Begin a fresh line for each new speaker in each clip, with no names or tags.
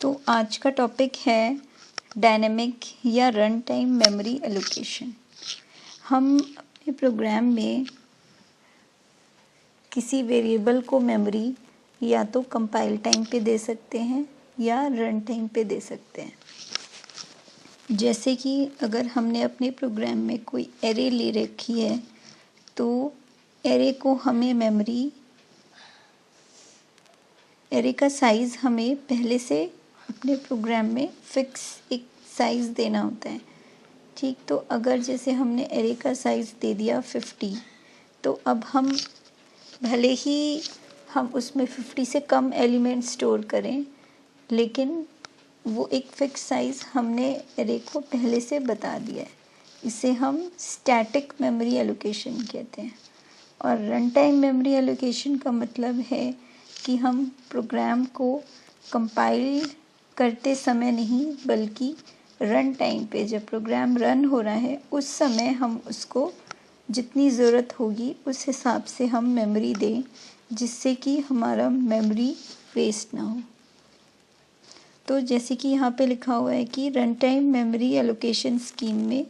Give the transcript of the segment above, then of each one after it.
तो आज का टॉपिक है डायनेमिक या रन टाइम मेमोरी एलोकेशन। हम अपने प्रोग्राम में किसी वेरिएबल को मेमोरी या तो कंपाइल टाइम पे दे सकते हैं या रन टाइम पे दे सकते हैं। जैसे कि अगर हमने अपने प्रोग्राम में कोई एरे ले रखी है तो एरे को हमें एरे का साइज़ हमें पहले से अपने प्रोग्राम में फिक्स एक साइज़ देना होता है। ठीक, तो अगर जैसे हमने एरे का साइज़ दे दिया 50, तो अब हम भले ही हम उसमें 50 से कम एलिमेंट स्टोर करें, लेकिन वो एक फिक्स साइज़ हमने एरे को पहले से बता दिया है। इसे हम स्टैटिक मेमोरी एलोकेशन कहते हैं। और रन टाइम मेमोरी एलोकेशन का मतलब है कि हम प्रोग्राम को कंपाइल करते समय नहीं, बल्कि रन टाइम पे जब प्रोग्राम रन हो रहा है उस समय हम उसको जितनी ज़रूरत होगी उस हिसाब से हम मेमोरी दें, जिससे कि हमारा मेमोरी वेस्ट ना हो। तो जैसे कि यहाँ पे लिखा हुआ है कि run time memory allocation scheme में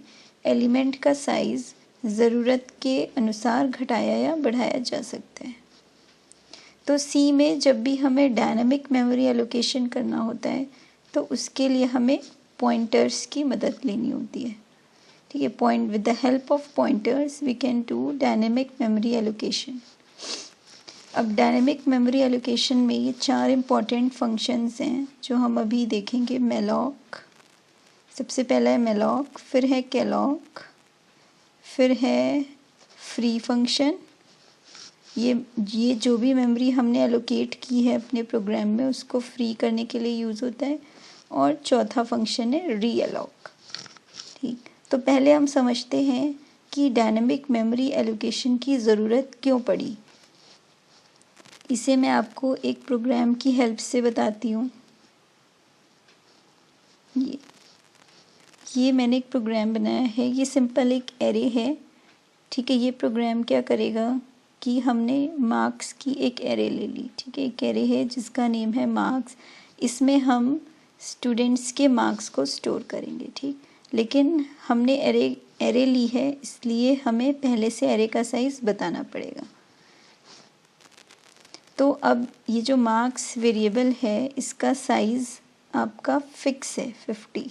एलिमेंट का साइज़ ज़रूरत के अनुसार घटाया या बढ़ाया जा सकता है। तो सी में जब भी हमें डायनामिक मेमोरी एलोकेशन करना होता है तो उसके लिए हमें पॉइंटर्स की मदद लेनी होती है। ठीक है, point with the help of pointers we can do dynamic memory allocation. अब डायनामिक मेमोरी एलोकेशन में ये 4 इम्पॉर्टेंट फंक्शंस हैं जो हम अभी देखेंगे। मेलॉक, सबसे पहला है मेलॉक, फिर है कैलॉक, फिर है फ्री फंक्शन, ये जो भी मेमोरी हमने एलोकेट की है अपने प्रोग्राम में उसको फ्री करने के लिए यूज़ होता है, और चौथा फंक्शन है रीअलॉक। ठीक, तो पहले हम समझते हैं कि डायनामिक मेमोरी एलोकेशन की ज़रूरत क्यों पड़ी। इसे मैं आपको एक प्रोग्राम की हेल्प से बताती हूँ। ये मैंने एक प्रोग्राम बनाया है, ये सिंपल एक एरे है। ठीक है, ये प्रोग्राम क्या करेगा कि हमने मार्क्स की एक एरे ले ली। ठीक है, एक एरे है जिसका नेम है मार्क्स। इसमें हम स्टूडेंट्स के मार्क्स को स्टोर करेंगे। ठीक, लेकिन हमने एरे ली है, इसलिए हमें पहले से एरे का साइज़ बताना पड़ेगा। तो अब ये जो मार्क्स वेरिएबल है इसका साइज़ आपका फिक्स है 50।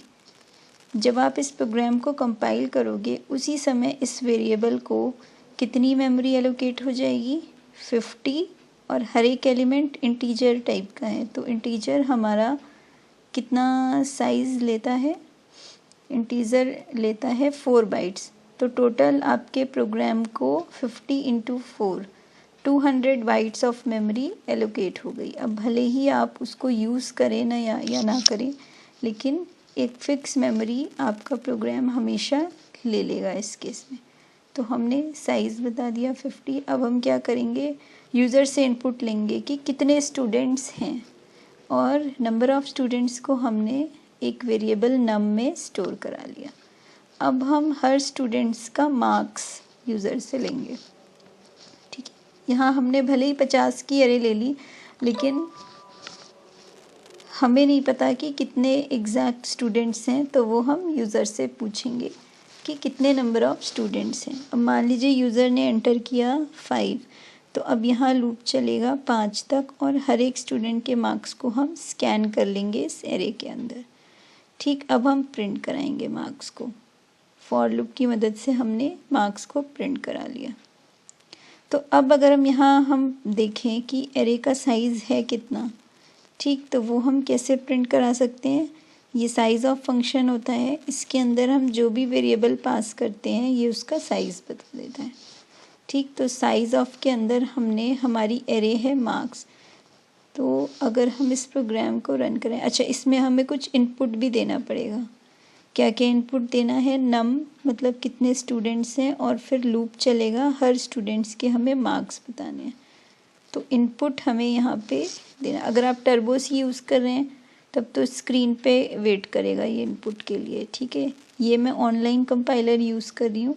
जब आप इस प्रोग्राम को कंपाइल करोगे उसी समय इस वेरिएबल को कितनी मेमोरी एलोकेट हो जाएगी, 50, और हर एक एलिमेंट इंटीजर टाइप का है। तो इंटीजर हमारा कितना साइज़ लेता है, इंटीजर लेता है 4 बाइट्स। तो टोटल आपके प्रोग्राम को 50 × 4 200 बाइट्स ऑफ मेमोरी एलोकेट हो गई। अब भले ही आप उसको यूज़ करें ना या ना करें, लेकिन एक फ़िक्स मेमोरी आपका प्रोग्राम हमेशा ले लेगा इस केस में। तो हमने साइज़ बता दिया 50। अब हम क्या करेंगे, यूज़र से इनपुट लेंगे कि कितने स्टूडेंट्स हैं, और नंबर ऑफ़ स्टूडेंट्स को हमने एक वेरिएबल नम में स्टोर करा लिया। अब हम हर स्टूडेंट्स का मार्क्स यूज़र से लेंगे। ठीक है, यहाँ हमने भले ही 50 की एरे ले ली, लेकिन हमें नहीं पता कि कितने एग्जैक्ट स्टूडेंट्स हैं, तो वो हम यूज़र से पूछेंगे कि कितने नंबर ऑफ़ स्टूडेंट्स हैं। अब मान लीजिए यूज़र ने एंटर किया 5, तो अब यहाँ लूप चलेगा 5 तक, और हर एक स्टूडेंट के मार्क्स को हम स्कैन कर लेंगे इस एरे के अंदर। ठीक, अब हम प्रिंट कराएंगे मार्क्स को। फॉर लूप की मदद से हमने मार्क्स को प्रिंट करा लिया। तो अब अगर हम देखें कि एरे का साइज़ है कितना, ठीक, तो वो हम कैसे प्रिंट करा सकते हैं। ये साइज़ ऑफ फंक्शन होता है, इसके अंदर हम जो भी वेरिएबल पास करते हैं ये उसका साइज़ बता देता है। ठीक, तो साइज़ ऑफ के अंदर हमने हमारी एरे है मार्क्स। तो अगर हम इस प्रोग्राम को रन करें, अच्छा इसमें हमें कुछ इनपुट भी देना पड़ेगा। क्या क्या इनपुट देना है, नम मतलब कितने स्टूडेंट्स हैं, और फिर लूप चलेगा, हर स्टूडेंट्स के हमें मार्क्स बताने हैं। तो इनपुट हमें यहाँ पे देना। अगर आप टर्बो सी यूज़ कर रहे हैं तब तो स्क्रीन पे वेट करेगा ये इनपुट के लिए। ठीक है, ये मैं ऑनलाइन कंपाइलर यूज़ कर रही हूँ,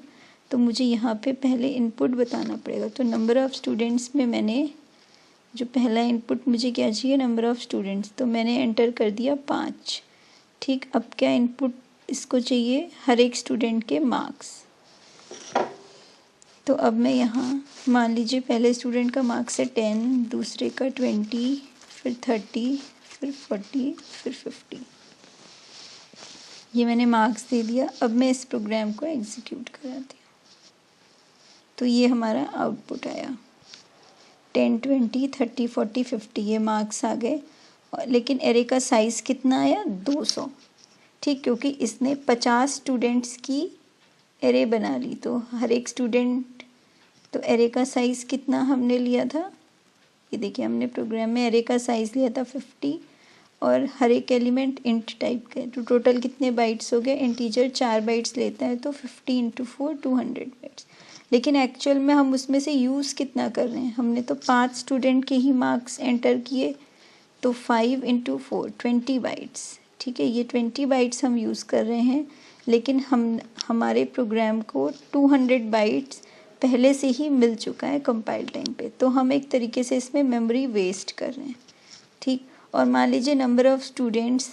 तो मुझे यहाँ पे पहले इनपुट बताना पड़ेगा। तो नंबर ऑफ़ स्टूडेंट्स में मैंने जो पहला इनपुट मुझे क्या चाहिए, नंबर ऑफ़ स्टूडेंट्स, तो मैंने एंटर कर दिया 5। ठीक, अब क्या इनपुट इसको चाहिए, हर एक स्टूडेंट के मार्क्स। तो अब मैं यहाँ मान लीजिए पहले स्टूडेंट का मार्क्स है 10, दूसरे का 20, फिर 30, फिर 40, फिर 50। ये मैंने मार्क्स दे दिया। अब मैं इस प्रोग्राम को एग्जीक्यूट कराती हूँ। तो ये हमारा आउटपुट आया 10, 20, 30, 40, 50 ये मार्क्स आ गए। लेकिन एरे का साइज़ कितना आया, 200। ठीक, क्योंकि इसने 50 स्टूडेंट्स की एरे बना ली। तो हर एक स्टूडेंट, तो एरे का साइज़ कितना हमने लिया था, ये देखिए हमने प्रोग्राम में एरे का साइज़ लिया था 50 और हर एक एलिमेंट इंट टाइप का है। तो टोटल कितने बाइट्स हो गए, इंटीजर 4 बाइट्स लेता है तो 50 इंटू 4 200 बाइट्स। लेकिन एक्चुअल में हम उसमें से यूज़ कितना कर रहे हैं, हमने तो 5 स्टूडेंट के ही मार्क्स एंटर किए, तो 5 इंटू 4 20 बाइट्स। ठीक है, ये 20 बाइट्स हम यूज़ कर रहे हैं, लेकिन हमारे प्रोग्राम को 200 बाइट्स पहले से ही मिल चुका है कंपाइल टाइम पे। तो हम एक तरीके से इसमें मेमोरी वेस्ट कर रहे हैं। ठीक, और मान लीजिए नंबर ऑफ़ स्टूडेंट्स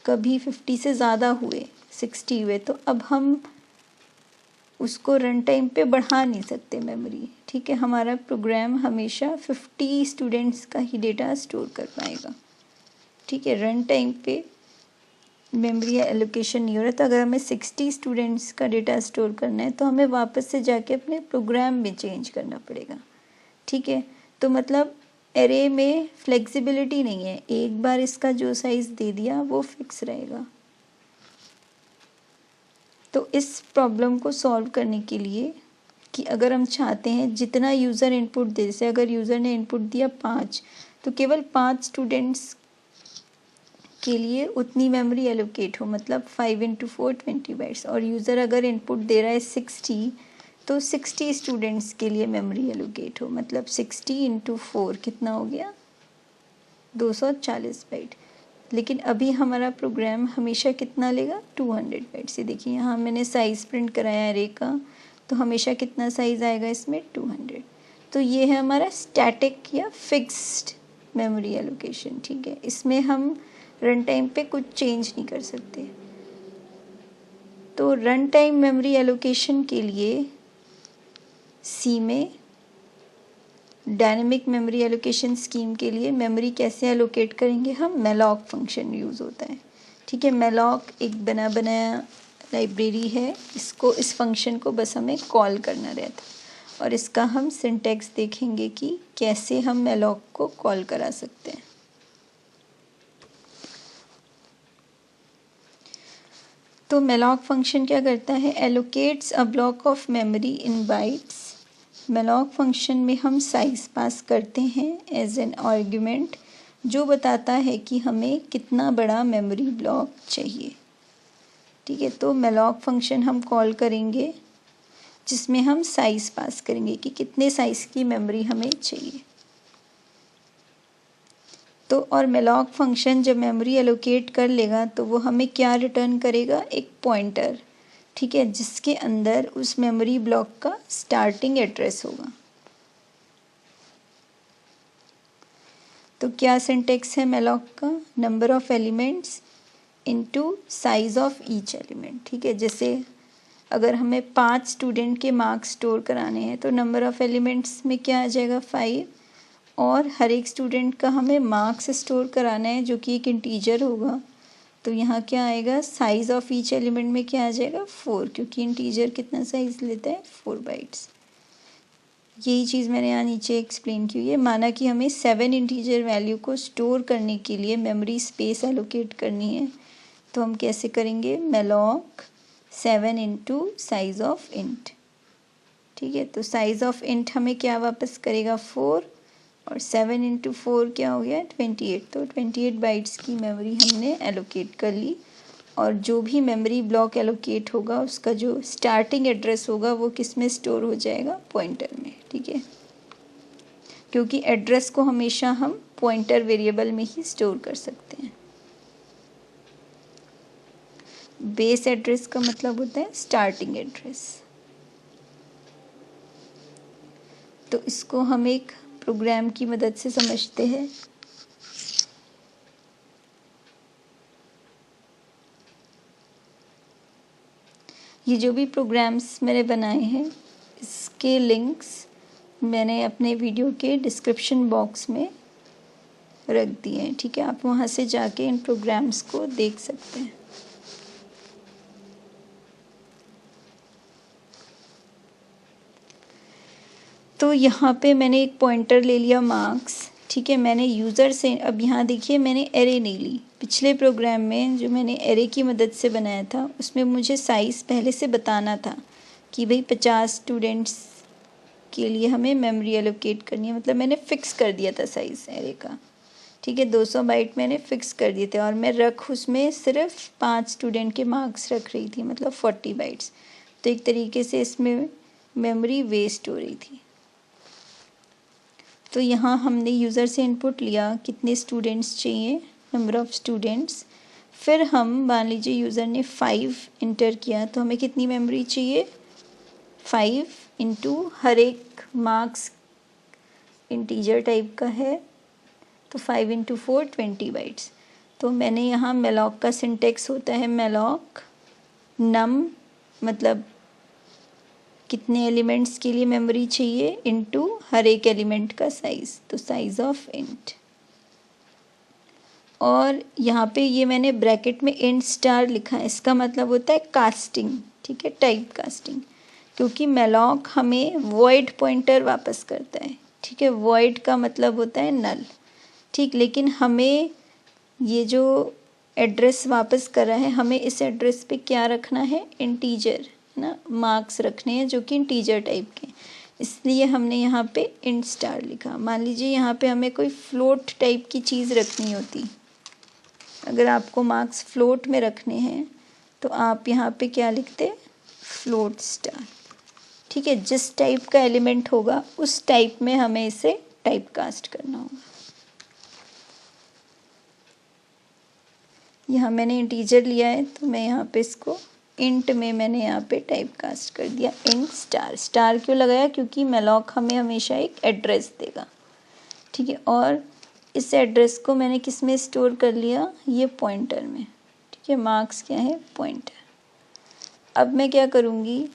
कभी 50 से ज़्यादा हुए, 60 हुए, तो अब हम उसको रन टाइम पे बढ़ा नहीं सकते मेमोरी। ठीक है, हमारा प्रोग्राम हमेशा 50 स्टूडेंट्स का ही डेटा स्टोर कर पाएगा। ठीक है, रन टाइम पे मेमोरी एलोकेशन नहीं हो रहा। तो अगर हमें 60 स्टूडेंट्स का डेटा स्टोर करना है तो हमें वापस से जाके अपने प्रोग्राम में चेंज करना पड़ेगा। ठीक है, तो मतलब एरे में फ्लेक्सिबिलिटी नहीं है, एक बार इसका जो साइज़ दे दिया वो फिक्स रहेगा। तो इस प्रॉब्लम को सॉल्व करने के लिए कि अगर हम चाहते हैं जितना यूज़र इनपुट दे, जैसे अगर यूज़र ने इनपुट दिया 5, तो केवल 5 स्टूडेंट्स के लिए उतनी मेमोरी एलोकेट हो, मतलब 5 इंटू 4 20 बाइट्स। और यूज़र अगर इनपुट दे रहा है 60, तो 60 स्टूडेंट्स के लिए मेमोरी एलोकेट हो, मतलब 60 इंटू 4 कितना हो गया, 240 बाइट। लेकिन अभी हमारा प्रोग्राम हमेशा कितना लेगा, 200 बाइट्स। ये देखिए यहाँ मैंने साइज़ प्रिंट कराया एरे का, तो हमेशा कितना साइज़ आएगा इसमें, 200। तो ये है हमारा स्टैटिक या फिक्स्ड मेमोरी एलोकेशन। ठीक है, इसमें हम रन टाइम पे कुछ चेंज नहीं कर सकते। तो रन टाइम मेमोरी एलोकेशन के लिए सी में डायनेमिक मेमोरी एलोकेशन स्कीम के लिए मेमोरी कैसे एलोकेट करेंगे हम, मेलॉक फंक्शन यूज़ होता है। ठीक है, मेलॉक एक बना बनाया लाइब्रेरी है, इस फंक्शन को बस हमें कॉल करना रहता है। और इसका हम सिंटैक्स देखेंगे कि कैसे हम मेलॉक को कॉल करा सकते हैं। तो मेलॉक फंक्शन क्या करता है, allocates a block of memory in bytes. Malloc function में हम साइज़ पास करते हैं एज एन आर्ग्यूमेंट, जो बताता है कि हमें कितना बड़ा मेमोरी ब्लॉक चाहिए। ठीक है, तो मेलॉक फंक्शन हम कॉल करेंगे जिसमें हम साइज़ पास करेंगे कि कितने साइज़ की मेमोरी हमें चाहिए। तो और मेलॉक फंक्शन जब मेमोरी एलोकेट कर लेगा तो वो हमें क्या रिटर्न करेगा, एक पॉइंटर। ठीक है, जिसके अंदर उस मेमोरी ब्लॉक का स्टार्टिंग एड्रेस होगा। तो क्या सिंटेक्स है मेलॉक का, number of elements into size of each element. ठीक है, जैसे अगर हमें 5 स्टूडेंट के मार्क्स स्टोर कराने हैं तो नंबर ऑफ़ एलिमेंट्स में क्या आ जाएगा, 5, और हर एक स्टूडेंट का हमें मार्क्स स्टोर कराना है जो कि एक इंटीजर होगा। तो यहाँ क्या आएगा, साइज़ ऑफ ईच एलिमेंट में क्या आ जाएगा, 4, क्योंकि इंटीजर कितना साइज़ लेता है, 4 बाइट्स। यही चीज़ मैंने यहाँ नीचे एक्सप्लेन की हुई है। माना कि हमें 7 इंटीजर वैल्यू को स्टोर करने के लिए मेमोरी स्पेस एलोकेट करनी है, तो हम कैसे करेंगे, malloc 7 into size of int. ठीक है, तो साइज़ ऑफ इंट हमें क्या वापस करेगा, 4, और 7 इंटू 4 क्या हो गया, 28। तो 28 बाइट्स की मेमोरी हमने एलोकेट कर ली। और जो भी मेमोरी ब्लॉक एलोकेट होगा उसका जो स्टार्टिंग एड्रेस होगा वो किस में स्टोर हो जाएगा, पॉइंटर में। ठीक है, क्योंकि एड्रेस को हमेशा हम पॉइंटर वेरिएबल में ही स्टोर कर सकते हैं। बेस एड्रेस का मतलब होता है स्टार्टिंग एड्रेस। तो इसको हम एक प्रोग्राम की मदद से समझते हैं। ये जो भी प्रोग्राम्स मैंने बनाए हैं इसके लिंक्स मैंने अपने वीडियो के डिस्क्रिप्शन बॉक्स में रख दिए हैं, ठीक है। आप वहाँ से जाके इन प्रोग्राम्स को देख सकते हैं। तो यहाँ पे मैंने एक पॉइंटर ले लिया मार्क्स, ठीक है। मैंने यूज़र से, अब यहाँ देखिए मैंने एरे नहीं ली। पिछले प्रोग्राम में जो मैंने एरे की मदद से बनाया था उसमें मुझे साइज़ पहले से बताना था कि भाई 50 स्टूडेंट्स के लिए हमें मेमोरी एलोकेट करनी है, मतलब मैंने फ़िक्स कर दिया था साइज़ एरे का, ठीक है। 200 बाइट मैंने फ़िक्स कर दिए थे और मैं उसमें सिर्फ 5 स्टूडेंट के मार्क्स रख रही थी, मतलब 40 बाइट्स। तो एक तरीके से इसमें मेमोरी वेस्ट हो रही थी। तो यहाँ हमने यूज़र से इनपुट लिया कितने स्टूडेंट्स चाहिए, नंबर ऑफ़ स्टूडेंट्स। फिर हम मान लीजिए यूज़र ने 5 इंटर किया तो हमें कितनी मेमोरी चाहिए, 5 इंटू हर एक मार्क्स इंटीजर टाइप का है तो 5 इंटू 4 20 बाइट्स। तो मैंने यहाँ मेलॉक का सिंटेक्स होता है मेलॉक नम, मतलब कितने एलिमेंट्स के लिए मेमोरी चाहिए इनटू हर एक एलिमेंट का साइज़, तो साइज़ ऑफ इंट। और यहाँ पे ये मैंने ब्रैकेट में इंट स्टार लिखा है, इसका मतलब होता है कास्टिंग, ठीक है, टाइप कास्टिंग। क्योंकि मेलॉक हमें वॉइड पॉइंटर वापस करता है, ठीक है। वॉइड का मतलब होता है नल, ठीक। लेकिन हमें ये जो एड्रेस वापस कर रहा है, हमें इस एड्रेस पे क्या रखना है, इंटीजर ना, मार्क्स रखने हैं जो कि इंटीजर टाइप के, इसलिए हमने यहाँ पे इंट स्टार लिखा। मान लीजिए यहाँ पे हमें कोई फ्लोट टाइप की चीज़ रखनी होती, अगर आपको मार्क्स फ्लोट में रखने हैं तो आप यहाँ पे क्या लिखते, फ्लोट स्टार, ठीक है। जिस टाइप का एलिमेंट होगा उस टाइप में हमें इसे टाइप कास्ट करना होगा। यहाँ मैंने इंटीजर लिया है तो मैं यहाँ पे इसको इंट में मैंने यहाँ पे टाइप कास्ट कर दिया इंट स्टार। स्टार क्यों लगाया, क्योंकि मेलॉक हमें हमेशा एक एड्रेस देगा, ठीक है। और इस एड्रेस को मैंने किस में स्टोर कर लिया, ये पॉइंटर में, ठीक है। मार्क्स क्या है, पॉइंटर। अब मैं क्या करूँगी,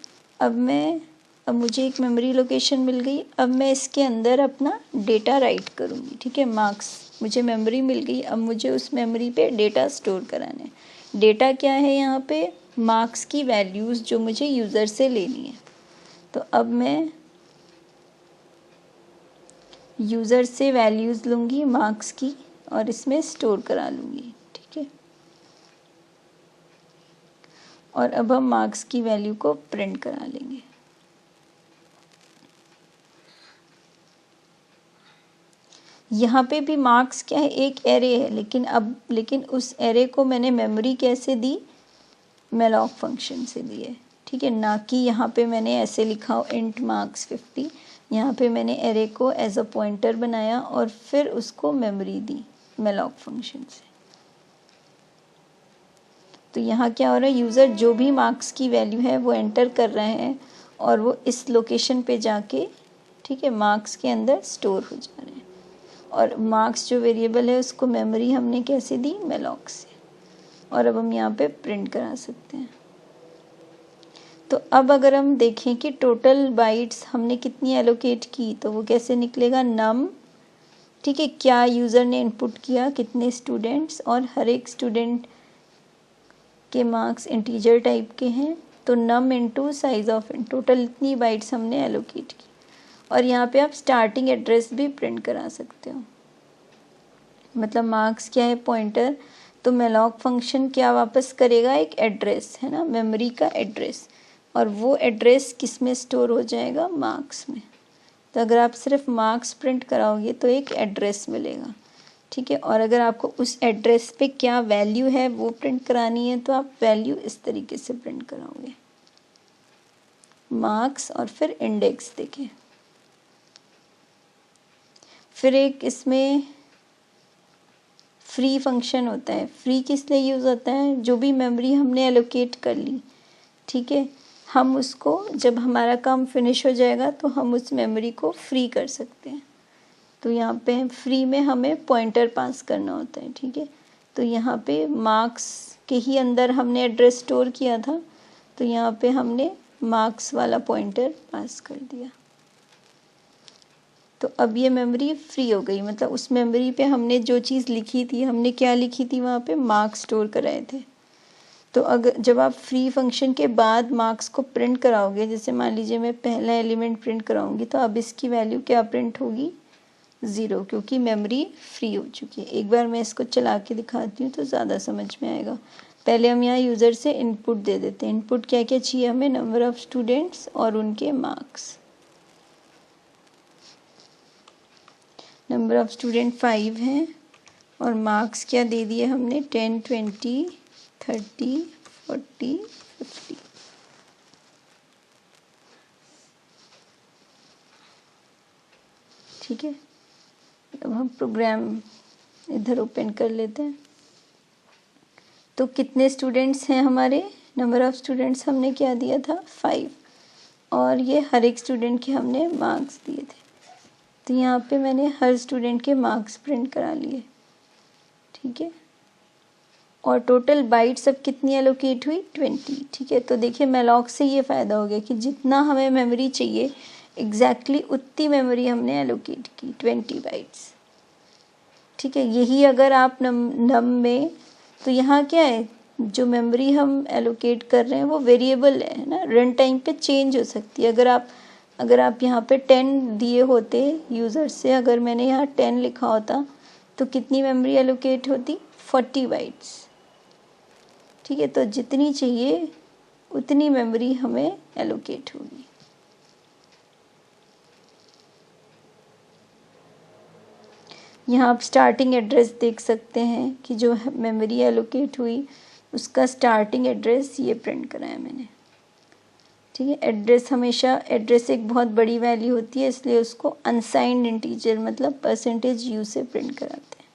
अब मुझे एक मेमोरी लोकेशन मिल गई। अब मैं इसके अंदर अपना डेटा राइट करूँगी, ठीक है। मार्क्स मुझे मेमोरी मिल गई, अब मुझे उस मेमोरी पे डेटा स्टोर कराना है। डेटा क्या है, यहाँ पे मार्क्स की वैल्यूज़ जो मुझे यूज़र से लेनी है। तो अब मैं यूज़र से वैल्यूज़ लूँगी मार्क्स की और इसमें स्टोर करा लूँगी, ठीक है। और अब हम मार्क्स की वैल्यू को प्रिंट करा लेंगे। यहाँ पे भी मार्क्स क्या है, एक एरे है, लेकिन उस एरे को मैंने मेमोरी कैसे दी, मेलॉक फंक्शन से दी है, ठीक है। ना कि यहाँ पे मैंने ऐसे लिखा हो इंट मार्क्स 50। यहाँ पे मैंने एरे को एज अ पॉइंटर बनाया और फिर उसको मेमोरी दी मेलॉक फंक्शन से। तो यहाँ क्या हो रहा है, यूज़र जो भी मार्क्स की वैल्यू है वो एंटर कर रहे हैं और वो इस लोकेशन पे जाके, ठीक है, मार्क्स के अंदर स्टोर हो जा रहे हैं। और मार्क्स जो वेरिएबल है उसको मेमोरी हमने कैसे दी, मेलॉक से। और अब हम यहाँ पे प्रिंट करा सकते हैं। तो अब अगर हम देखें कि टोटल बाइट्स हमने कितनी एलोकेट की, तो वो कैसे निकलेगा, नम, ठीक है, क्या यूज़र ने इनपुट किया, कितने स्टूडेंट्स, और हर एक स्टूडेंट के मार्क्स इंटीजर टाइप के हैं, तो num into size of int, total इतनी बाइट्स हमने एलोकेट की। और यहाँ पे आप स्टार्टिंग एड्रेस भी प्रिंट करा सकते हो, मतलब मार्क्स क्या है, पॉइंटर, तो मेलॉक फंक्शन क्या वापस करेगा, एक एड्रेस है ना, मेमोरी का एड्रेस, और वो एड्रेस किस में स्टोर हो जाएगा, मार्क्स में। तो अगर आप सिर्फ मार्क्स प्रिंट कराओगे तो एक एड्रेस मिलेगा, ठीक है। और अगर आपको उस एड्रेस पे क्या वैल्यू है वो प्रिंट करानी है तो आप वैल्यू इस तरीके से प्रिंट कराओगे, मार्क्स और फिर इंडेक्स देके। फिर एक इसमें फ्री फंक्शन होता है। फ्री किस लिए यूज़ होता है, जो भी मेमोरी हमने एलोकेट कर ली, ठीक है, हम उसको जब हमारा काम फिनिश हो जाएगा तो हम उस मेमोरी को फ्री कर सकते हैं। तो यहाँ पे फ्री में हमें पॉइंटर पास करना होता है, ठीक है। तो यहाँ पे मार्क्स के ही अंदर हमने एड्रेस स्टोर किया था, तो यहाँ पे हमने मार्क्स वाला पॉइंटर पास कर दिया। तो अब ये मेमोरी फ्री हो गई, मतलब उस मेमोरी पे हमने जो चीज़ लिखी थी, हमने क्या लिखी थी वहाँ पे, मार्क्स स्टोर कराए थे। तो अगर जब आप फ्री फंक्शन के बाद मार्क्स को प्रिंट कराओगे, जैसे मान लीजिए मैं पहला एलिमेंट प्रिंट कराऊंगी, तो अब इसकी वैल्यू क्या प्रिंट होगी, 0, क्योंकि मेमोरी फ्री हो चुकी है। एक बार मैं इसको चला के दिखाती हूँ तो ज़्यादा समझ में आएगा। पहले हम यहाँ यूज़र से इनपुट दे देते हैं। इनपुट क्या क्या चाहिए हमें, नंबर ऑफ़ स्टूडेंट्स और उनके मार्क्स। नंबर ऑफ़ स्टूडेंट 5 हैं और मार्क्स क्या दे दिए हमने, 10, 20, 30, 40, 50। ठीक है, अब हम प्रोग्राम इधर ओपन कर लेते हैं। तो कितने स्टूडेंट्स हैं हमारे, नंबर ऑफ़ स्टूडेंट्स हमने क्या दिया था, 5, और ये हर एक स्टूडेंट के हमने मार्क्स दिए थे। तो यहाँ पे मैंने हर स्टूडेंट के मार्क्स प्रिंट करा लिए, ठीक है। और टोटल बाइट्स अब कितनी एलोकेट हुई, 20, ठीक है। तो देखिए मेलॉक से ये फ़ायदा हो गया कि जितना हमें मेमोरी चाहिए एग्जैक्टली उतनी मेमोरी हमने एलोकेट की, 20 बाइट्स, ठीक है। यही अगर आप नम में, तो यहाँ क्या है, जो मेमोरी हम एलोकेट कर रहे हैं वो वेरिएबल है ना, रन टाइम पे चेंज हो सकती है। अगर आप यहाँ पे 10 दिए होते यूज़र से, अगर मैंने यहाँ 10 लिखा होता तो कितनी मेमोरी एलोकेट होती, 40 बाइट्स, ठीक है। तो जितनी चाहिए उतनी मेमोरी हमें एलोकेट होगी। यहाँ आप स्टार्टिंग एड्रेस देख सकते हैं कि जो मेमोरी एलोकेट हुई उसका स्टार्टिंग एड्रेस ये प्रिंट कराया मैंने, ठीक है। एड्रेस एक बहुत बड़ी वैल्यू होती है, इसलिए उसको अनसाइंड इंटीजर मतलब %u से प्रिंट कराते हैं।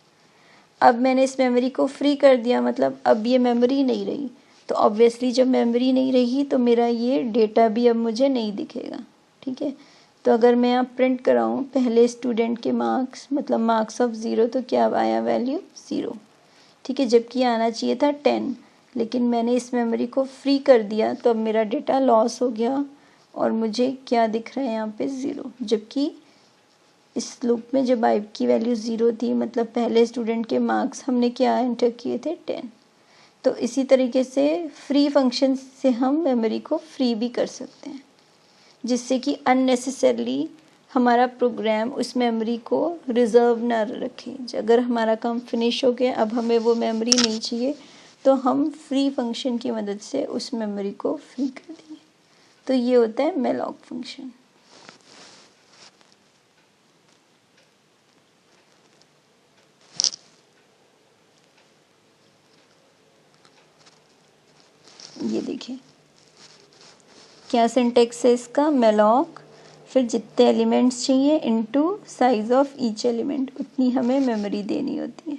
अब मैंने इस मेमोरी को फ्री कर दिया, मतलब अब ये मेमोरी नहीं रही। तो ऑब्वियसली जब मेमोरी नहीं रही तो मेरा ये डेटा भी अब मुझे नहीं दिखेगा, ठीक है। तो अगर मैं यहाँ प्रिंट कराऊँ पहले स्टूडेंट के मार्क्स, मतलब मार्क्स ऑफ 0, तो क्या आया, वैल्यू 0, ठीक है। जबकि आना चाहिए था 10, लेकिन मैंने इस मेमोरी को फ्री कर दिया तो अब मेरा डेटा लॉस हो गया और मुझे क्या दिख रहा है यहाँ पे, 0। जबकि इस लूप में जब i की वैल्यू 0 थी, मतलब पहले स्टूडेंट के मार्क्स हमने क्या एंटर किए थे, 10। तो इसी तरीके से फ्री फंक्शन से हम मेमोरी को फ्री भी कर सकते हैं, जिससे कि अननेसेसरली हमारा प्रोग्राम उस मेमोरी को रिज़र्व ना रखे। अगर हमारा काम फिनिश हो गया, अब हमें वो मेमोरी नहीं चाहिए, तो हम फ्री फंक्शन की मदद से उस मेमोरी को फ्री कर देंगे। तो ये होता है मेलॉक फंक्शन। ये देखिए क्या सिंटेक्स है इसका, मेलॉक, फिर जितने एलिमेंट्स चाहिए into size of each element, उतनी हमें मेमोरी देनी होती है।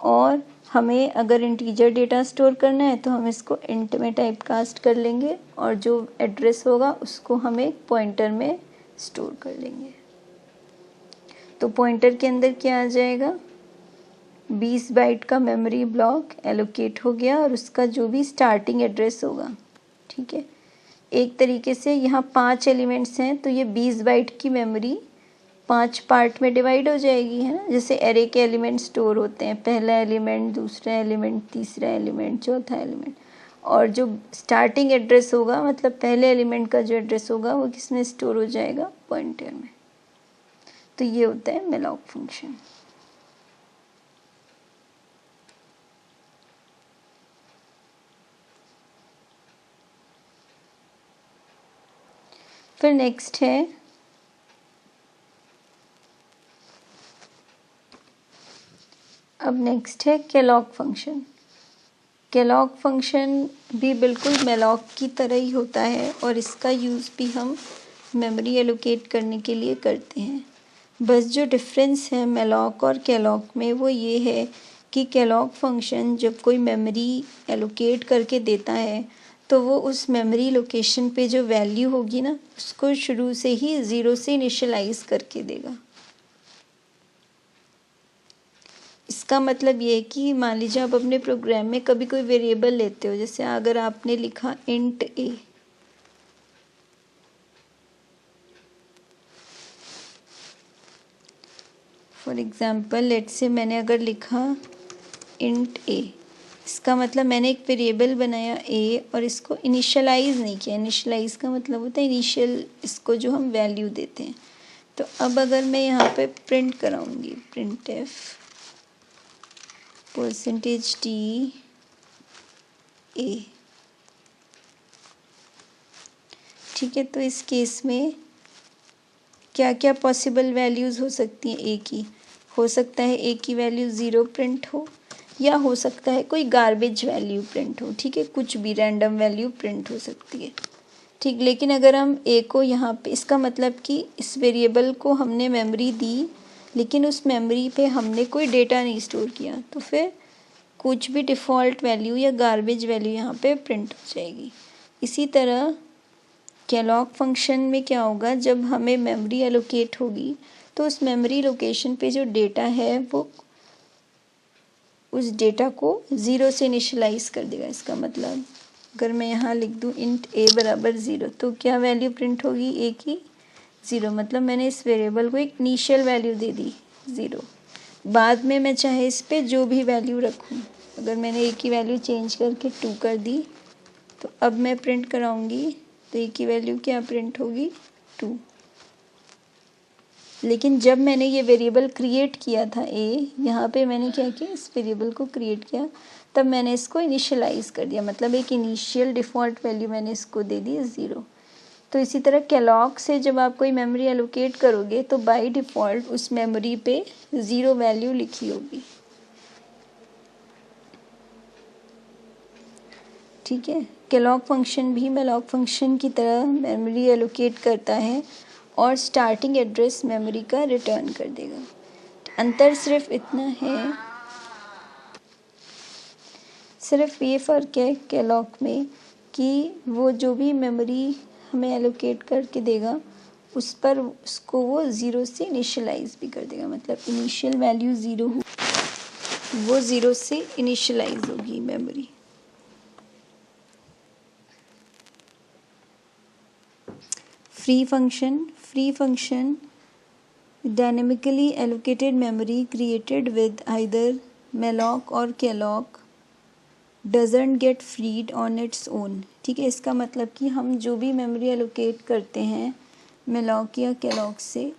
और हमें अगर इंटीजर डेटा स्टोर करना है तो हम इसको इंट में टाइप कास्ट कर लेंगे, और जो एड्रेस होगा उसको हम एक पॉइंटर में स्टोर कर लेंगे। तो पॉइंटर के अंदर क्या आ जाएगा, 20 बाइट का मेमोरी ब्लॉक एलोकेट हो गया और उसका जो भी स्टार्टिंग एड्रेस होगा, ठीक है। एक तरीके से यहाँ 5 एलिमेंट्स हैं, तो ये 20 बाइट की मेमोरी 5 पार्ट में डिवाइड हो जाएगी, है ना। जैसे एरे के एलिमेंट स्टोर होते हैं, पहला एलिमेंट, दूसरा एलिमेंट, तीसरा एलिमेंट, चौथा एलिमेंट। और जो स्टार्टिंग एड्रेस होगा, मतलब पहले एलिमेंट का जो एड्रेस होगा वो किस में स्टोर हो जाएगा, पॉइंटर में। तो ये होता है मेलॉक फंक्शन। फिर नेक्स्ट है केलॉग फंक्शन। केलॉग फंक्शन भी बिल्कुल मेलॉक की तरह ही होता है और इसका यूज़ भी हम मेमोरी एलोकेट करने के लिए करते हैं। बस जो डिफरेंस है मेलॉक और केलॉग में वो ये है कि केलॉग फंक्शन जब कोई मेमोरी एलोकेट करके देता है तो वो उस मेमोरी लोकेशन पे जो वैल्यू होगी ना, उसको शुरू से ही 0 से इनिशियलाइज करके देगा। इसका मतलब ये है कि मान लीजिए आप अपने प्रोग्राम में कभी कोई वेरिएबल लेते हो, जैसे अगर आपने लिखा int A, for example let's say मैंने अगर लिखा इंट ए, इसका मतलब मैंने एक वेरिएबल बनाया ए और इसको इनिशियलाइज नहीं किया। इनिशियलाइज का मतलब होता है इनिशियल, इसको जो हम वैल्यू देते हैं। तो अब अगर मैं यहाँ पे प्रिंट कराऊंगी printf percentage T A, ठीक है, तो इस केस में क्या क्या पॉसिबल वैल्यूज़ हो सकती हैं ए की। हो सकता है ए की वैल्यू 0 प्रिंट हो, या हो सकता है कोई गार्बेज वैल्यू प्रिंट हो, ठीक है, कुछ भी रैंडम वैल्यू प्रिंट हो सकती है, ठीक। लेकिन अगर हम ए को यहाँ पे, इसका मतलब कि इस वेरिएबल को हमने मेमोरी दी लेकिन उस मेमोरी पे हमने कोई डेटा नहीं स्टोर किया, तो फिर कुछ भी डिफ़ॉल्ट वैल्यू या गार्बेज वैल्यू यहाँ पे प्रिंट हो जाएगी। इसी तरह कैलॉग फंक्शन में क्या होगा, जब हमें मेमोरी एलोकेट होगी तो उस मेमोरी लोकेशन पे जो डेटा है वो उस डेटा को 0 से इनिशियलाइज कर देगा। इसका मतलब अगर मैं यहाँ लिख दूँ इंट ए बराबर 0, तो क्या वैल्यू प्रिंट होगी ए की 0, मतलब मैंने इस वेरिएबल को एक इनिशियल वैल्यू दे दी 0। बाद में मैं चाहे इस पर जो भी वैल्यू रखूँ, अगर मैंने ए की वैल्यू चेंज करके 2 कर दी तो अब मैं प्रिंट कराऊंगी तो ए की वैल्यू क्या प्रिंट होगी 2। लेकिन जब मैंने ये वेरिएबल क्रिएट किया था ए, यहाँ पे मैंने क्या किया, इस वेरिएबल को क्रिएट किया, तब मैंने इसको इनिशियलाइज कर दिया, मतलब एक इनिशियल डिफ़ॉल्ट वैल्यू मैंने इसको दे दी 0। तो इसी तरह कैलॉग से जब आप कोई मेमोरी एलोकेट करोगे तो बाय डिफ़ॉल्ट उस मेमोरी पे 0 वैल्यू लिखी होगी, ठीक है। कैलॉग फंक्शन भी मेलॉग फंक्शन की तरह मेमोरी एलोकेट करता है और स्टार्टिंग एड्रेस मेमोरी का रिटर्न कर देगा। अंतर सिर्फ इतना है, सिर्फ ये फ़र्क है कैलॉग में कि वो जो भी मेमोरी हमें एलोकेट करके देगा उस पर उसको वो 0 से इनिशियलाइज भी कर देगा, मतलब इनिशियल वैल्यू 0 हो, वो 0 से इनिशियलाइज होगी memory. Free function dynamically allocated memory created with either malloc or calloc doesn't get freed on its own, ठीक है। इसका मतलब कि हम जो भी मेमोरी एलोकेट करते हैं malloc या calloc से,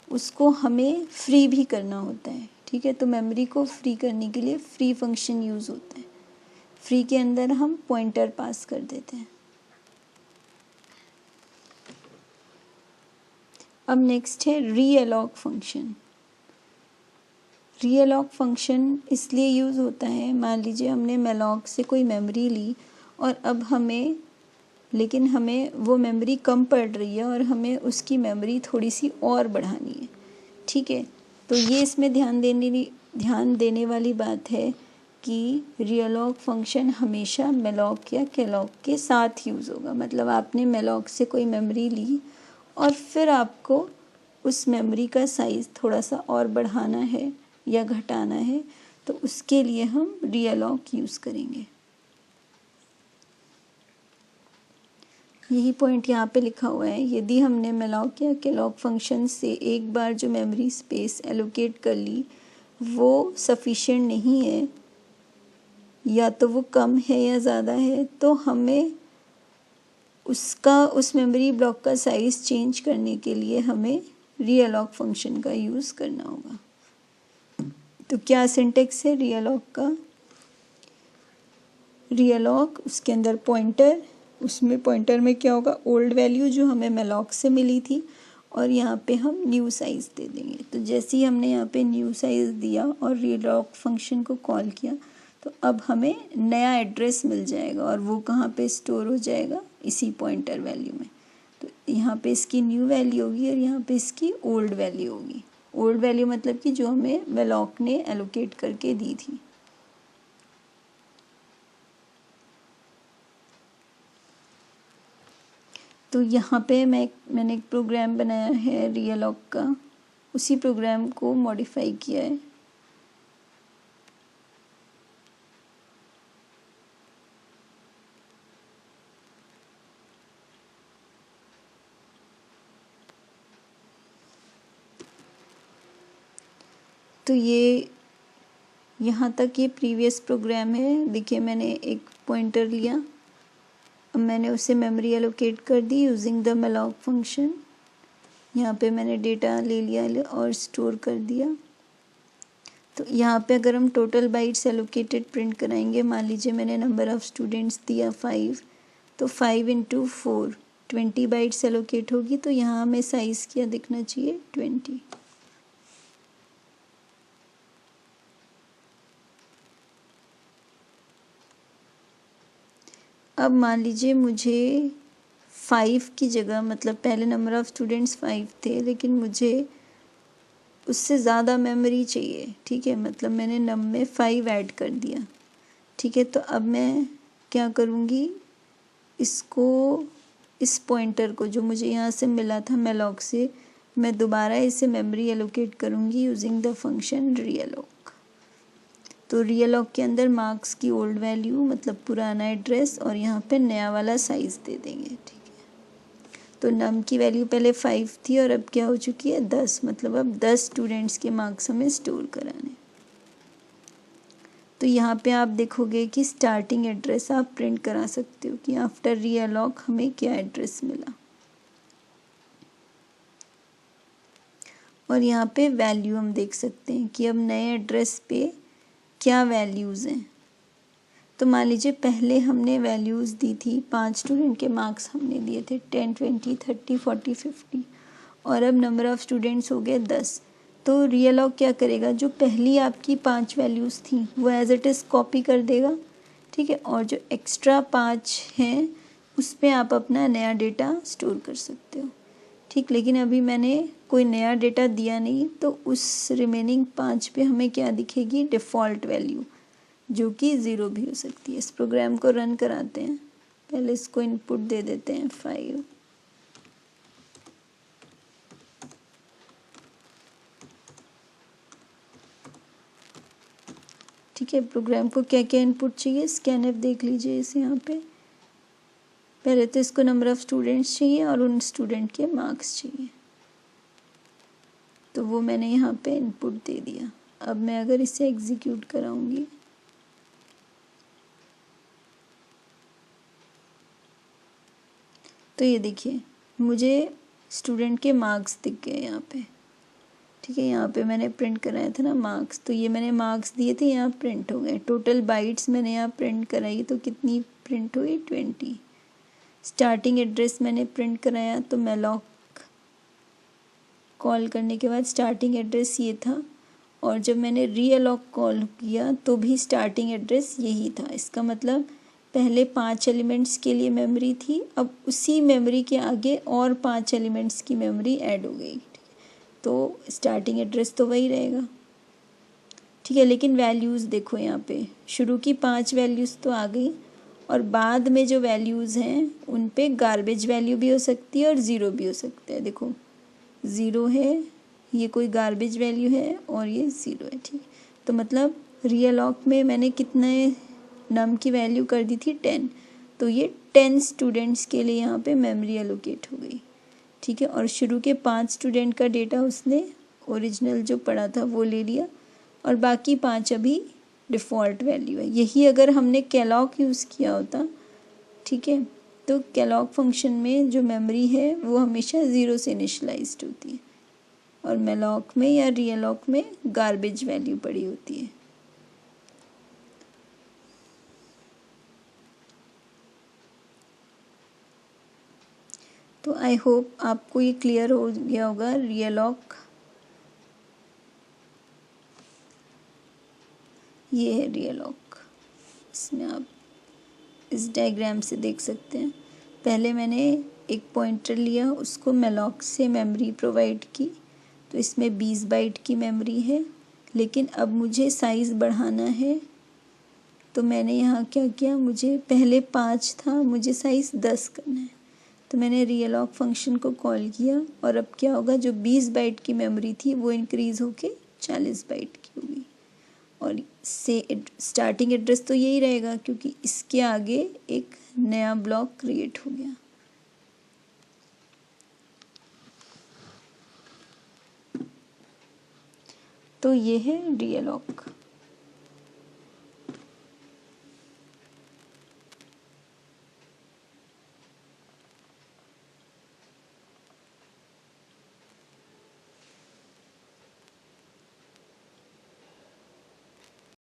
उसको हमें फ्री भी करना होता है, ठीक है। तो मेमोरी को फ्री करने के लिए फ्री फंक्शन यूज़ होता है। फ्री के अंदर हम पॉइंटर पास कर देते हैं। अब नेक्स्ट है रीअलॉक फंक्शन। रीअलॉक फंक्शन इसलिए यूज़ होता है, मान लीजिए हमने मेलॉक से कोई मेमोरी ली और अब हमें, लेकिन हमें वो मेमोरी कम पड़ रही है और हमें उसकी मेमोरी थोड़ी सी और बढ़ानी है, ठीक है। तो ये इसमें ध्यान देने वाली बात है कि रीअलॉक फंक्शन हमेशा मेलॉक या कैलॉक के साथ यूज़ होगा। मतलब आपने मेलॉक से कोई मेमोरी ली और फिर आपको उस मेमोरी का साइज़ थोड़ा सा और बढ़ाना है या घटाना है, तो उसके लिए हम रीअलॉक यूज़ करेंगे। यही पॉइंट यहाँ पे लिखा हुआ है। यदि हमने मेलॉक या कैलॉक फंक्शन से एक बार जो मेमोरी स्पेस एलोकेट कर ली वो सफिशिएंट नहीं है, या तो वो कम है या ज़्यादा है, तो हमें उस मेमोरी ब्लॉक का साइज़ चेंज करने के लिए हमें रीअलॉक फंक्शन का यूज़ करना होगा। तो क्या सिंटेक्स है रीअलॉक का? रीअलॉक, उसके अंदर पॉइंटर, उसमें पॉइंटर में क्या होगा, ओल्ड वैल्यू जो हमें मेलॉक से मिली थी, और यहाँ पे हम न्यू साइज़ दे देंगे। तो जैसे ही हमने यहाँ पे न्यू साइज़ दिया और रीअलॉक फंक्शन को कॉल किया, तो अब हमें नया एड्रेस मिल जाएगा और वो कहाँ पे स्टोर हो जाएगा, इसी पॉइंटर वैल्यू में। तो यहाँ पे इसकी न्यू वैल्यू होगी और यहाँ पे इसकी ओल्ड वैल्यू होगी। ओल्ड वैल्यू मतलब कि जो हमें मेलॉक ने एलोकेट करके दी थी। तो यहाँ पे मैंने एक प्रोग्राम बनाया है रीअलॉक का, उसी प्रोग्राम को मॉडिफाई किया है। तो ये यहाँ तक ये प्रीवियस प्रोग्राम है। देखिए मैंने एक पॉइंटर लिया, अब मैंने उसे मेमोरी एलोकेट कर दी यूजिंग द malloc फंक्शन। यहाँ पे मैंने डेटा ले लिया और स्टोर कर दिया। तो यहाँ पे अगर हम टोटल बाइट्स एलोकेटेड प्रिंट कराएंगे, मान लीजिए मैंने नंबर ऑफ़ स्टूडेंट्स दिया 5, तो 5 इंटू 4 20 बाइट्स एलोकेट होगी। तो यहाँ हमें साइज़ क्या दिखना चाहिए, 20। अब मान लीजिए मुझे 5 की जगह, मतलब पहले नंबर ऑफ़ स्टूडेंट्स 5 थे, लेकिन मुझे उससे ज़्यादा मेमोरी चाहिए। ठीक है, मतलब मैंने नम में 5 ऐड कर दिया। ठीक है, तो अब मैं क्या करूँगी, इसको, इस पॉइंटर को जो मुझे यहाँ से मिला था malloc से, मैं दोबारा इसे मेमोरी एलोकेट करूँगी यूजिंग द फंक्शन realloc। तो realloc के अंदर मार्क्स की ओल्ड वैल्यू, मतलब पुराना एड्रेस, और यहाँ पे नया वाला साइज़ दे देंगे। ठीक है, तो नम की वैल्यू पहले 5 थी और अब क्या हो चुकी है, 10। मतलब अब 10 स्टूडेंट्स के मार्क्स हमें स्टोर कराने। तो यहाँ पे आप देखोगे कि स्टार्टिंग एड्रेस आप प्रिंट करा सकते हो कि आफ्टर realloc हमें क्या एड्रेस मिला, और यहाँ पे वैल्यू हम देख सकते हैं कि अब नए एड्रेस पे क्या वैल्यूज़ हैं। तो मान लीजिए पहले हमने वैल्यूज़ दी थी, 5 स्टूडेंट के मार्क्स हमने दिए थे 10, 20, 30, 40, 50, और अब नंबर ऑफ़ स्टूडेंट्स हो गए 10। तो realloc क्या करेगा, जो पहली आपकी 5 वैल्यूज़ थी वो एज इट इज़ कॉपी कर देगा। ठीक है, और जो एक्स्ट्रा 5 हैं उस पे आप अपना नया डेटा स्टोर कर सकते हो। ठीक, लेकिन अभी मैंने कोई नया डेटा दिया नहीं, तो उस रिमेनिंग 5 पे हमें क्या दिखेगी, डिफ़ॉल्ट वैल्यू, जो कि 0 भी हो सकती है। इस प्रोग्राम को रन कराते हैं, पहले इसको इनपुट दे देते हैं 5। ठीक है, प्रोग्राम को क्या क्या इनपुट चाहिए, स्कैनफ देख लीजिए इसे यहाँ पे। पहले तो इसको नंबर ऑफ़ स्टूडेंट्स चाहिए और उन स्टूडेंट के मार्क्स चाहिए, तो वो मैंने यहाँ पे इनपुट दे दिया। अब मैं अगर इसे एग्जीक्यूट कराऊंगी, तो ये देखिए मुझे स्टूडेंट के मार्क्स दिख गए यहाँ पे। ठीक है, यहाँ पे मैंने प्रिंट कराया था ना मार्क्स, तो ये मैंने मार्क्स दिए थे, यहाँ प्रिंट हो गए। टोटल बाइट्स मैंने यहाँ प्रिंट कराई, तो कितनी प्रिंट हुई, 20। स्टार्टिंग एड्रेस मैंने प्रिंट कराया, तो malloc कॉल करने के बाद स्टार्टिंग एड्रेस ये था, और जब मैंने realloc कॉल किया तो भी स्टार्टिंग एड्रेस यही था। इसका मतलब पहले 5 एलिमेंट्स के लिए मेमोरी थी, अब उसी मेमोरी के आगे और 5 एलिमेंट्स की मेमोरी ऐड हो गई, तो स्टार्टिंग एड्रेस तो वही रहेगा। ठीक है, लेकिन वैल्यूज़ देखो, यहाँ पे शुरू की 5 वैल्यूज़ तो आ गई, और बाद में जो वैल्यूज़ हैं उन पे गार्बेज वैल्यू भी हो सकती है और ज़ीरो भी हो सकता है। देखो 0 है, ये कोई गार्बेज वैल्यू है, और ये 0 है। ठीक, तो मतलब realloc में मैंने कितने नम की वैल्यू कर दी थी, 10, तो ये 10 स्टूडेंट्स के लिए यहाँ पे मेमोरी एलोकेट हो गई। ठीक है, और शुरू के 5 स्टूडेंट का डेटा उसने ओरिजिनल जो पड़ा था वो ले लिया, और बाकी 5 अभी डिफ़ॉल्ट वैल्यू है। यही अगर हमने calloc यूज़ किया होता, ठीक है, तो calloc फंक्शन में जो मेमोरी है वो हमेशा 0 से इनिशलाइज्ड होती है, और malloc में या realloc में गार्बेज वैल्यू पड़ी होती है। तो आई होप आपको ये क्लियर हो गया होगा। realloc ये है realloc, इसमें आप इस डायग्राम से देख सकते हैं। पहले मैंने एक पॉइंटर लिया, उसको malloc से मेमोरी प्रोवाइड की, तो इसमें 20 बाइट की मेमोरी है, लेकिन अब मुझे साइज़ बढ़ाना है। तो मैंने यहाँ क्या किया, मुझे पहले 5 था, मुझे साइज़ 10 करना है, तो मैंने realloc फंक्शन को कॉल किया, और अब क्या होगा, जो 20 बाइट की मेमोरी थी वो इंक्रीज़ होके 40 बाइट की होगी, और से स्टार्टिंग एड्रेस तो यही रहेगा क्योंकि इसके आगे एक नया ब्लॉक क्रिएट हो गया। तो ये है डी एलॉक।